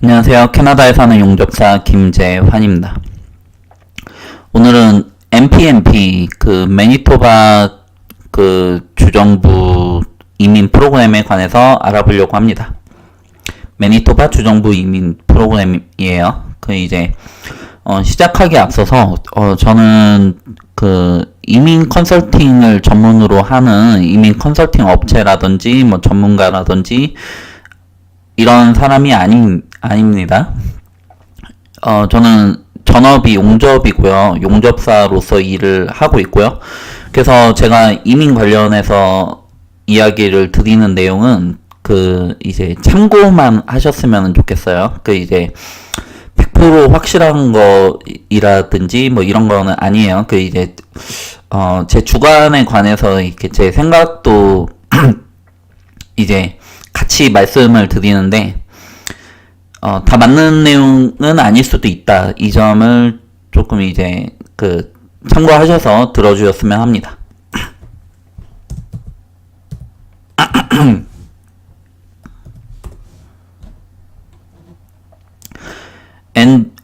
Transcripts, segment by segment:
안녕하세요. 캐나다에 사는 용접사 김재환입니다. 오늘은 MPMP 매니토바 주정부 이민 프로그램에 관해서 알아보려고 합니다. 매니토바 주정부 이민 프로그램이에요. 시작하기에 앞서서 저는 이민 컨설팅을 전문으로 하는 이민 컨설팅 업체라든지 전문가라든지 이런 사람이 아닙니다. 저는 전업이 용접이고요. 용접사로서 일을 하고 있고요. 그래서 제가 이민 관련해서 이야기를 드리는 내용은 참고만 하셨으면 좋겠어요. 100% 확실한 거이라든지 이런 거는 아니에요. 제 주관에 관해서 이렇게 제 생각도 같이 말씀을 드리는데, 다 맞는 내용은 아닐 수도 있다. 이 점을 조금 참고하셔서 들어주셨으면 합니다.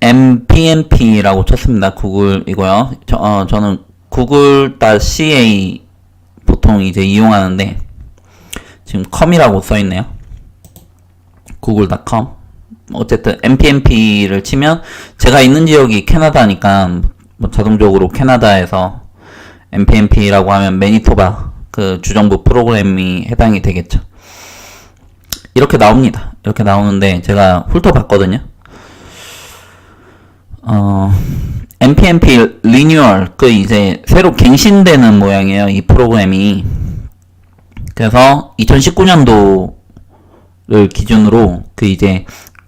MPMP라고 쳤습니다. 구글이고요. 저는 google.ca 보통 이용하는데, 지금 com이라고 써있네요. google.com. 어쨌든 MPMP를 치면 제가 있는 지역이 캐나다니까 자동적으로 캐나다에서 MPMP라고 하면 매니토바 주정부 프로그램이 해당이 되겠죠. 이렇게 나옵니다. 이렇게 나오는데 제가 훑어봤거든요. MPMP 리뉴얼 새로 갱신되는 모양이에요. 이 프로그램이. 그래서 2019년도를 기준으로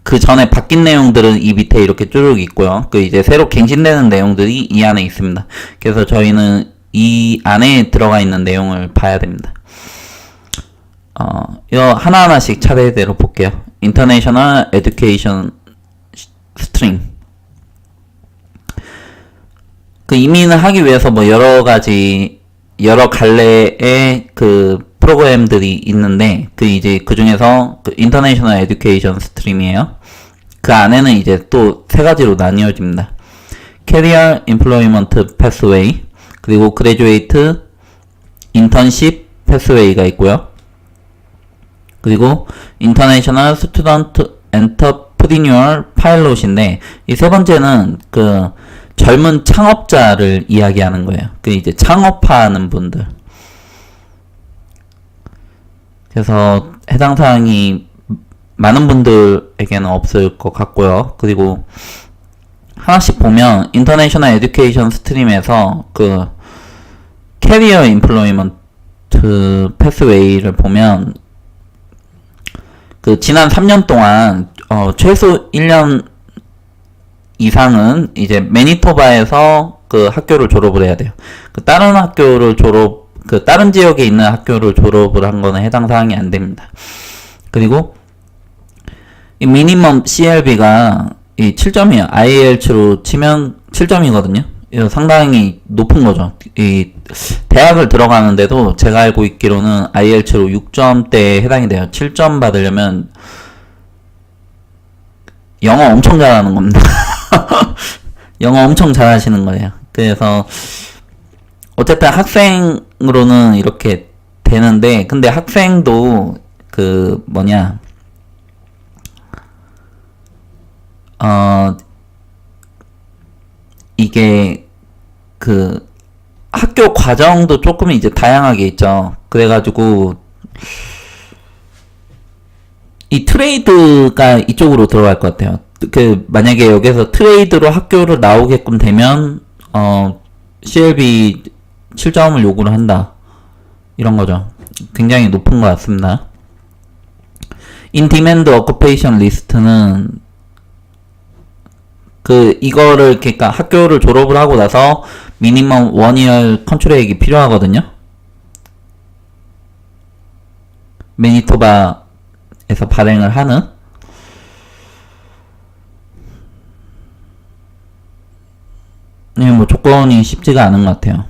그 전에 바뀐 내용들은 이 밑에 이렇게 쭉 있고요. 새로 갱신되는 내용들이 이 안에 있습니다. 그래서 저희는 이 안에 들어가 있는 내용을 봐야 됩니다. 이거 하나하나씩 차례대로 볼게요. International Education Stream. 이민을 하기 위해서 여러 갈래의 프로그램들이 있는데, 그 중에서 인터내셔널 에듀케이션 스트림이에요. 그 안에는 또 세 가지로 나뉘어집니다. Career Employment Pathway, 그리고 Graduate Internship Pathway가 있고요. 그리고 International Student Entrepreneur Pilot인데, 이 세 번째는 젊은 창업자를 이야기하는 거예요. 창업하는 분들. 그래서 해당 사항이 많은 분들에게는 없을 것 같고요. 그리고 하나씩 보면 인터내셔널 에듀케이션 스트림에서 캐리어 임플로이먼트 패스웨이를 보면 지난 3년 동안 최소 1년 이상은 매니토바에서 학교를 졸업을 해야 돼요. 다른 지역에 있는 학교를 졸업을 한 거는 해당 사항이 안 됩니다. 그리고 이 미니멈 CLB가 7점이에요. IELTS로 치면 7점이거든요. 이거 상당히 높은 거죠. 대학을 들어가는데도 제가 알고 있기로는 IELTS로 6점대에 해당이 돼요. 7점 받으려면 영어 엄청 잘하는 겁니다. 영어 엄청 잘하시는 거예요. 그래서 어쨌든 학생으로는 이렇게 되는데, 근데 학생도 이게 학교 과정도 조금 다양하게 있죠. 그래가지고 이 트레이드가 이쪽으로 들어갈 것 같아요. 만약에 여기서 트레이드로 학교를 나오게끔 되면 CLB 7점을 요구를 한다. 이런 거죠. 굉장히 높은 것 같습니다. In Demand Occupation List는 이거를 학교를 졸업을 하고 나서 미니멈 1year 컨트랙이 필요하거든요. 매니토바에서 발행을 하는. 조건이 쉽지가 않은 것 같아요.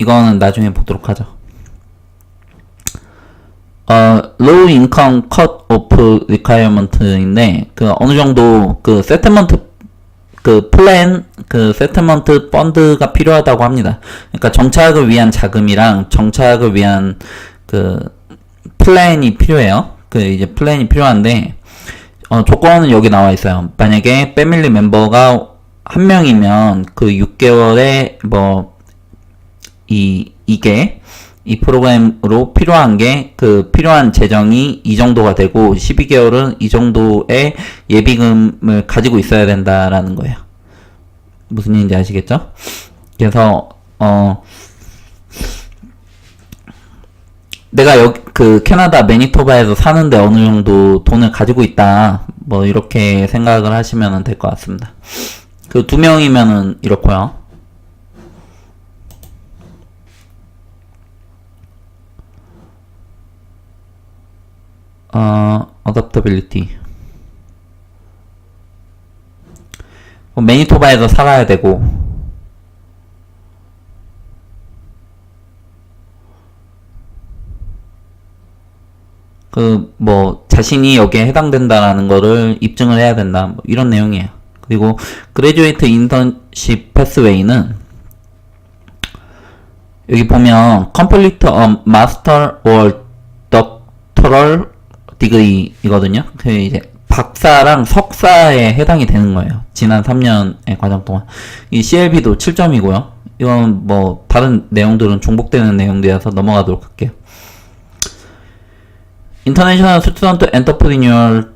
이거는 나중에 보도록 하죠. low income cut off requirement인데, 그 어느 정도 그 세틀먼트 그 플랜, 그 세틀먼트 펀드가 필요하다고 합니다. 그러니까 정착을 위한 자금이랑 정착을 위한 그 플랜이 필요해요. 그 이제 플랜이 필요한데, 조건은 여기 나와 있어요. 만약에 패밀리 멤버가 한 명이면 그 6개월에 뭐 이게 이 프로그램으로 필요한 게 그 필요한 재정이 이 정도가 되고 12개월은 이 정도의 예비금을 가지고 있어야 된다라는 거예요. 무슨 얘기인지 아시겠죠? 그래서 내가 여기 그 캐나다 매니토바에서 사는데 어느 정도 돈을 가지고 있다, 뭐 이렇게 생각을 하시면 될 것 같습니다. 그 2명이면은 이렇고요. adaptability. 매니토바에서 살아야 되고, 그 뭐 자신이 여기에 해당된다라는 거를 입증을 해야 된다, 뭐 이런 내용이에요. 그리고 그레듀에이트 인턴십 패스웨이는 여기 보면 complete a master or doctoral degree이거든요. 그 이제 박사랑 석사에 해당이 되는 거예요. 지난 3년의 과정 동안. 이 CLB도 7점이고요. 이건 뭐 다른 내용들은 중복되는 내용들이라서 넘어가도록 할게요. International Student Entrepreneur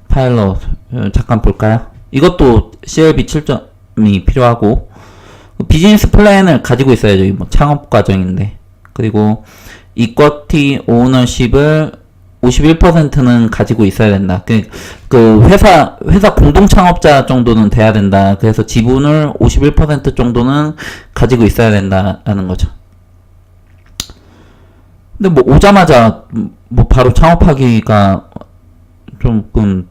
Pilot 잠깐 볼까요? 이것도 CLB 7점이 필요하고, 비즈니스 플랜을 가지고 있어야죠. 뭐 창업 과정인데. 그리고 이쿼티 오너십을 51%는 가지고 있어야 된다. 그 회사 공동 창업자 정도는 돼야 된다. 그래서 지분을 51% 정도는 가지고 있어야 된다라는 거죠. 근데 뭐 오자마자 뭐 바로 창업하기가 조금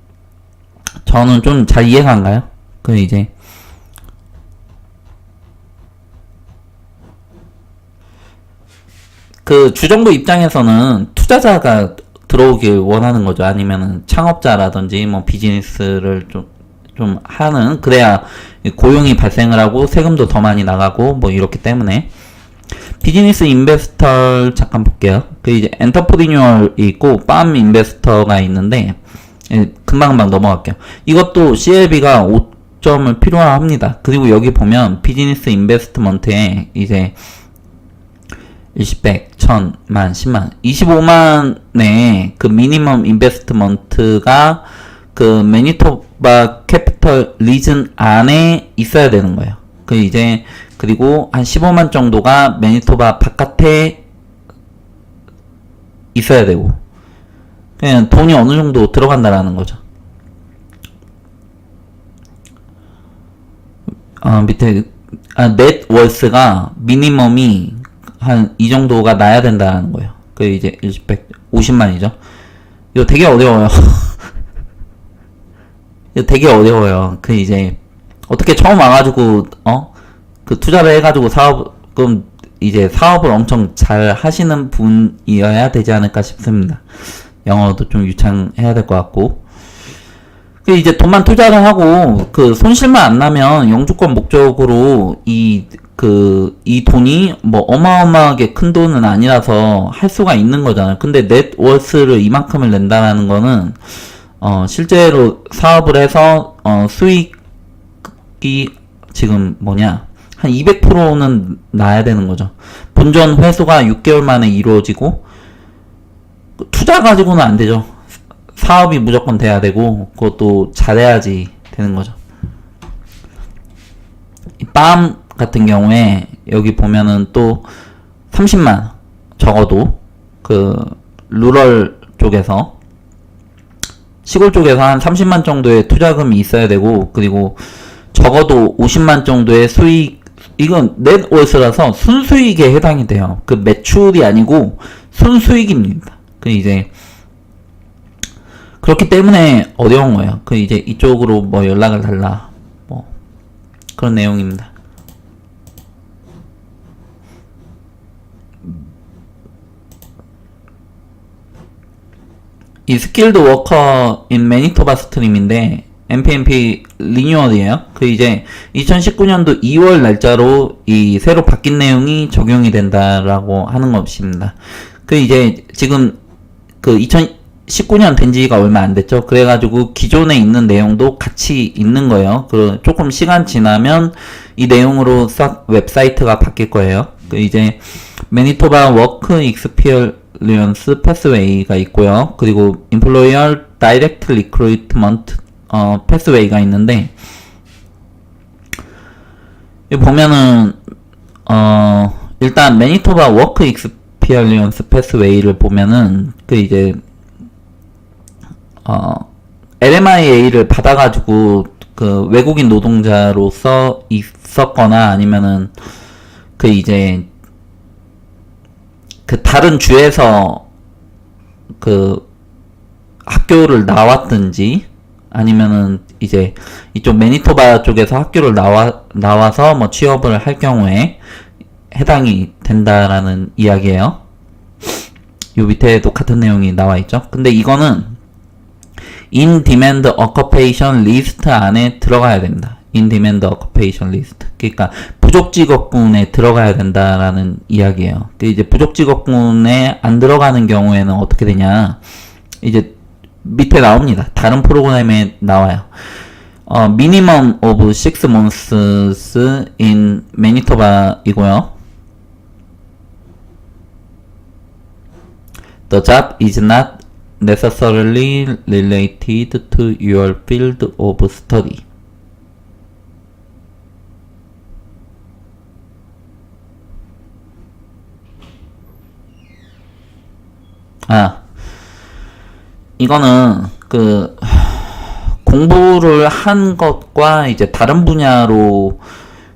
저는 좀 잘 이해가 안 가요. 그 이제 그 주정부 입장에서는 투자자가 들어오길 원하는 거죠. 아니면은 창업자라든지 뭐 비즈니스를 좀 하는, 그래야 고용이 발생을 하고 세금도 더 많이 나가고 뭐 이렇기 때문에. 비즈니스 인베스터 잠깐 볼게요. 그 이제 엔터프리뉴얼이 있고 팜 인베스터가 있는데, 금방 넘어갈게요. 이것도 CLB가 5점을 필요합니다. 그리고 여기 보면 비즈니스 인베스트먼트에 이제 10백, 1000, 만, 10만, 25만의 그 미니멈 인베스트먼트가 그 매니토바 캐피털 리즌 안에 있어야 되는 거예요. 그 이제 그리고 한 15만 정도가 매니토바 바깥에 있어야 되고, 그냥 돈이 어느 정도 들어간다라는 거죠. 밑에 넷월스가 미니멈이 한 이 정도가 나야 된다는 거예요. 그 이제 50만이죠. 이거 되게 어려워요. 이거 되게 어려워요. 그 이제 어떻게 처음 와가지고 그 투자를 해가지고 사업금 이제 사업을 엄청 잘 하시는 분이어야 되지 않을까 싶습니다. 영어도 좀 유창해야 될 것 같고. 그 이제 돈만 투자를 하고 그 손실만 안 나면 영주권 목적으로 이 돈이 뭐 어마어마하게 큰 돈은 아니라서 할 수가 있는 거잖아요. 근데 넷워스를 이만큼을 낸다라는 거는 실제로 사업을 해서 수익이 지금 한 200%는 나야 되는 거죠. 본전 회수가 6개월 만에 이루어지고, 투자 가지고는 안 되죠. 사업이 무조건 돼야 되고, 그것도 잘해야지 되는 거죠. 빰 같은 경우에 여기 보면은 또 30만, 적어도 그 루럴 쪽에서, 시골 쪽에서 한 30만 정도의 투자금이 있어야 되고, 그리고 적어도 50만 정도의 수익, 이건 넷월스라서 순수익에 해당이 돼요. 그 매출이 아니고 순수익입니다. 그 이제 그렇기 때문에 어려운 거예요. 그 이제 이쪽으로 뭐 연락을 달라, 뭐 그런 내용입니다. 이 스킬드 워커 인 매니토바 스트림인데 MPMP 리뉴얼이에요. 그 이제 2019년도 2월 날짜로 이 새로 바뀐 내용이 적용이 된다라고 하는 것입니다. 그 이제 지금 그 2019년 된 지가 얼마 안 됐죠. 그래가지고 기존에 있는 내용도 같이 있는 거예요. 그 조금 시간 지나면 이 내용으로 싹 웹사이트가 바뀔 거예요. 그 이제 매니토바 워크 익스피리언스 패스웨이가 있고요. 그리고 임플로이어 다이렉트 리크루트먼트 패스웨이가 있는데, 여기 보면은 일단 매니토바 워크 익스피리언스 패스웨이를 보면은 그 이제 LMIA를 받아가지고 그 외국인 노동자로서 있었거나 아니면은 그 이제 그 다른 주에서 그 학교를 나왔든지 아니면은 이제 이쪽 매니토바 쪽에서 학교를 나와서 뭐 취업을 할 경우에 해당이 된다라는 이야기예요. 요 밑에도 같은 내용이 나와 있죠. 근데 이거는 in demand occupation list 안에 들어가야 됩니다. in demand occupation list. 그러니까 부족 직업군에 들어가야 된다라는 이야기예요. 그 이제 부족 직업군에 안 들어가는 경우에는 어떻게 되냐? 이제 밑에 나옵니다. 다른 프로그램에 나와요. minimum of 6 months in Manitoba이고요. The job is not necessarily related to your field of study. 이거는 그 공부를 한 것과 이제 다른 분야로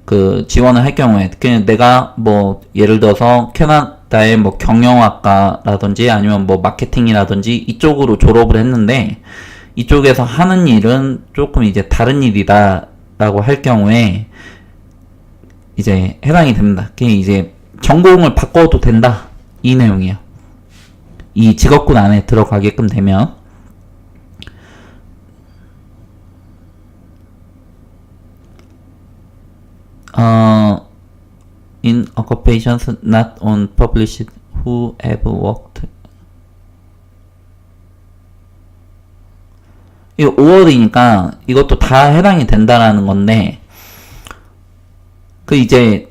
그 지원을 할 경우에, 그냥 내가 뭐 예를 들어서 캐나다의 뭐 경영학과라든지 아니면 뭐 마케팅이라든지 이쪽으로 졸업을 했는데 이쪽에서 하는 일은 조금 이제 다른 일이다라고 할 경우에 이제 해당이 됩니다. 그게 이제 전공을 바꿔도 된다, 이 내용이에요. 이 직업군 안에 들어가게끔 되면. in occupations not on published who have worked. 이거 5월이니까 이것도 다 해당이 된다라는 건데, 그 이제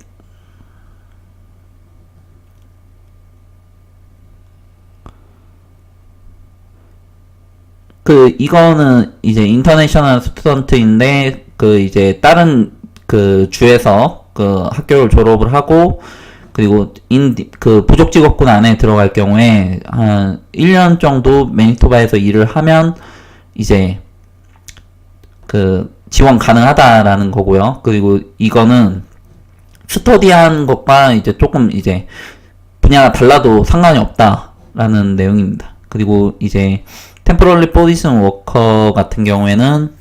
그 이거는 이제 인터내셔널 스튜던트인데 그 이제 다른 그 주에서 그 학교를 졸업을 하고 그리고 그 부족 직업군 안에 들어갈 경우에 한 1년 정도 매니토바에서 일을 하면 이제 그 지원 가능하다라는 거고요. 그리고 이거는 스터디한 것과 이제 조금 이제 분야가 달라도 상관이 없다라는 내용입니다. 그리고 이제 temporary position worker 같은 경우에는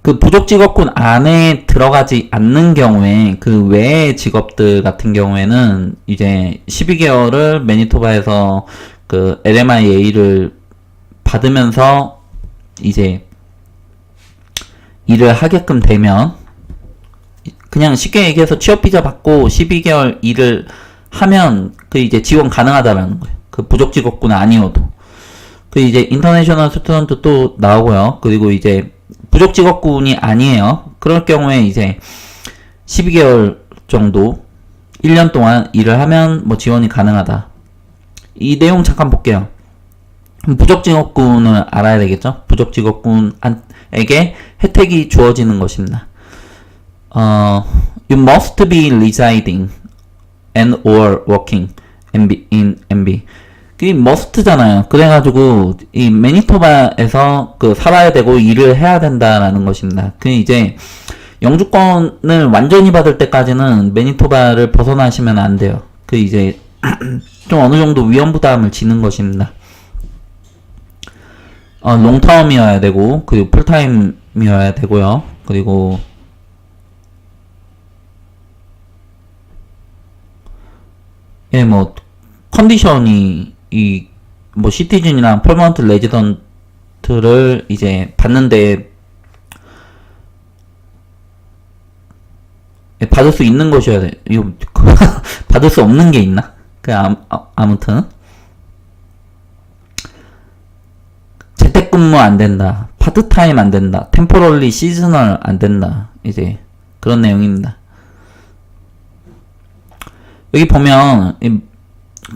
그 부족 직업군 안에 들어가지 않는 경우에 그 외의 직업들 같은 경우에는 이제 12개월을 매니토바에서 그 LMIA를 받으면서 이제 일을 하게끔 되면, 그냥 쉽게 얘기해서 취업 비자 받고 12개월 일을 하면 그 이제 지원 가능하다라는 거예요. 그 부족 직업군 아니어도. 그 이제 인터내셔널 스튜던트 또 나오고요. 그리고 이제 부족 직업군이 아니에요. 그럴 경우에 이제 12개월 정도 1년 동안 일을 하면 뭐 지원이 가능하다. 이 내용 잠깐 볼게요. 부족 직업군을 알아야 되겠죠? 부족 직업군에게 혜택이 주어지는 것입니다. You must be residing and or working in MB. 그게 must잖아요. 그래가지고 이 매니토바에서 그 살아야 되고 일을 해야 된다라는 것입니다. 그 이제 영주권을 완전히 받을 때까지는 매니토바를 벗어나시면 안 돼요. 그 이제 좀 어느 정도 위험 부담을 지는 것입니다. 롱텀이어야 되고, 그리고 풀타임이어야 되고요. 그리고, 예, 뭐, 컨디션이, 시티즌이랑 퍼머넌트 레지던트를 이제 받는데, 예, 받을 수 있는 것이어야 돼. 이거, 받을 수 없는 게 있나? 아무튼. 재택근무 안 된다. 파트타임 안 된다. 템포럴리 시즈널 안 된다. 이제 그런 내용입니다. 여기 보면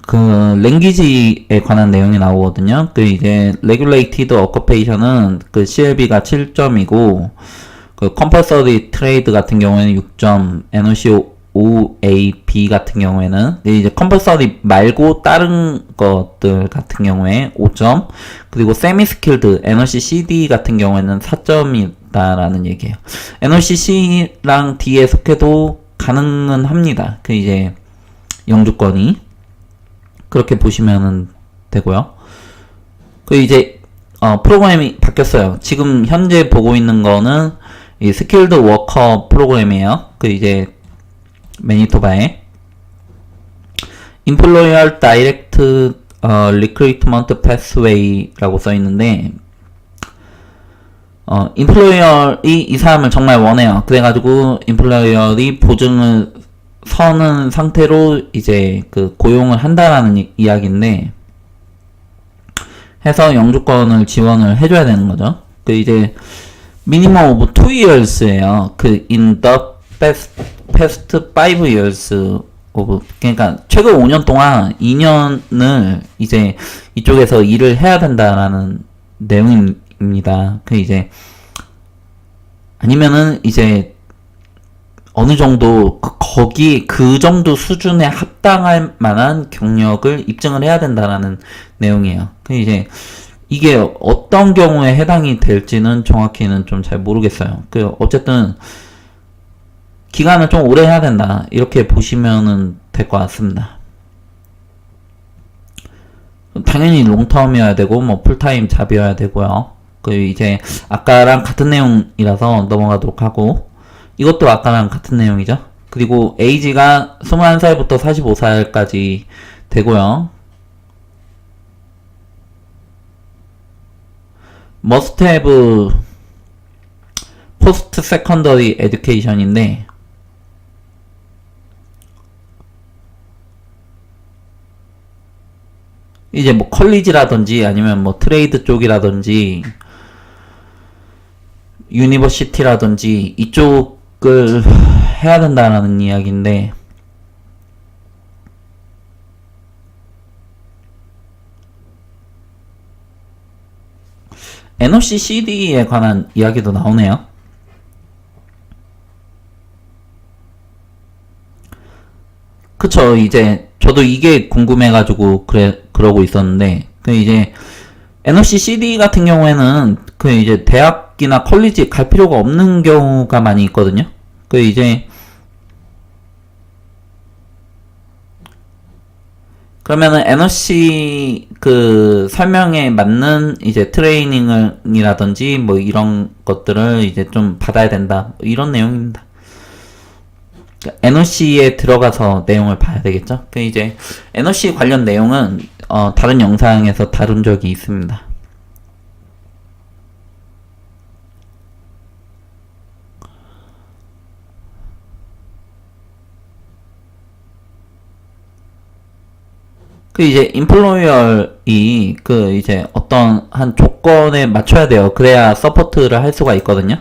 그 랭귀지에 관한 내용이 나오거든요. 그 이제 regulated occupation은 그 CLB가 7점이고 그 compulsory trade 같은 경우에는 6점, NOC OAB 같은 경우에는 이제 compulsory 말고 다른 것들 같은 경우에 5점, 그리고 semi-skilled NOC CD 같은 경우에는 4점이다라는 얘기예요. NOC C랑 D에 속해도 가능은 합니다. 그 이제 영주권이 그렇게 보시면 되고요. 그 이제 프로그램이 바뀌었어요. 지금 현재 보고 있는 거는 이 스킬드 워커 프로그램이에요. 그 이제 매니토바에 Employer Direct Recruitment Pathway라고 써 있는데 employer이 이 사람을 정말 원해요. 그래가지고 employer이 보증을 서는 상태로 이제 그 고용을 한다라는 이야기인데 해서 영주권을 지원을 해줘야 되는 거죠. 그 이제 minimum of 2 years예요. 그 in the past 5 years of, 그러니까 최근 5년 동안 2년을 이제 이쪽에서 일을 해야 된다라는 내용입니다. 그 이제 아니면은 이제 어느 정도 거기 그 정도 수준에 합당할 만한 경력을 입증을 해야 된다라는 내용이에요. 그 이제 이게 어떤 경우에 해당이 될지는 정확히는 좀 잘 모르겠어요. 그 어쨌든 기간을 좀 오래 해야 된다 이렇게 보시면은 될 것 같습니다. 당연히 롱텀이어야 되고 뭐 풀타임 잡이어야 되고요. 그 이제 아까랑 같은 내용이라서 넘어가도록 하고 이것도 아까랑 같은 내용이죠. 그리고 에이지가 21살부터 45살까지 되고요. must have post secondary education인데 이제 뭐 컬리지라든지 아니면 뭐 트레이드 쪽이라든지 유니버시티라든지 이쪽을 해야 된다라는 이야기인데 NOC CD에 관한 이야기도 나오네요. 그쵸. 이제 저도 이게 궁금해가지고 그러고 있었는데 그 이제 NOC CD 같은 경우에는 그 이제 대학이나 컬리지 갈 필요가 없는 경우가 많이 있거든요. 그 이제 그러면은 NOC 그 설명에 맞는 이제 트레이닝이라든지 뭐 이런 것들을 이제 좀 받아야 된다. 뭐 이런 내용입니다. NOC에 들어가서 내용을 봐야 되겠죠. 그 이제 NOC 관련 내용은 다른 영상에서 다룬 적이 있습니다. 그 이제 인플로이어이 그 이제 어떤 한 조건에 맞춰야 돼요. 그래야 서포트를 할 수가 있거든요.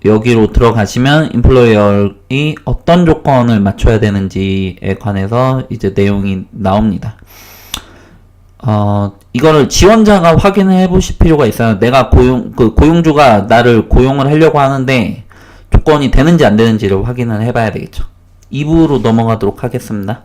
여기로 들어가시면 인플로이어이 어떤 조건을 맞춰야 되는지에 관해서 이제 내용이 나옵니다. 이거를 지원자가 확인을 해보실 필요가 있어요. 내가 고용주가 나를 고용을 하려고 하는데 조건이 되는지 안 되는지를 확인을 해봐야 되겠죠. 2부로 넘어가도록 하겠습니다.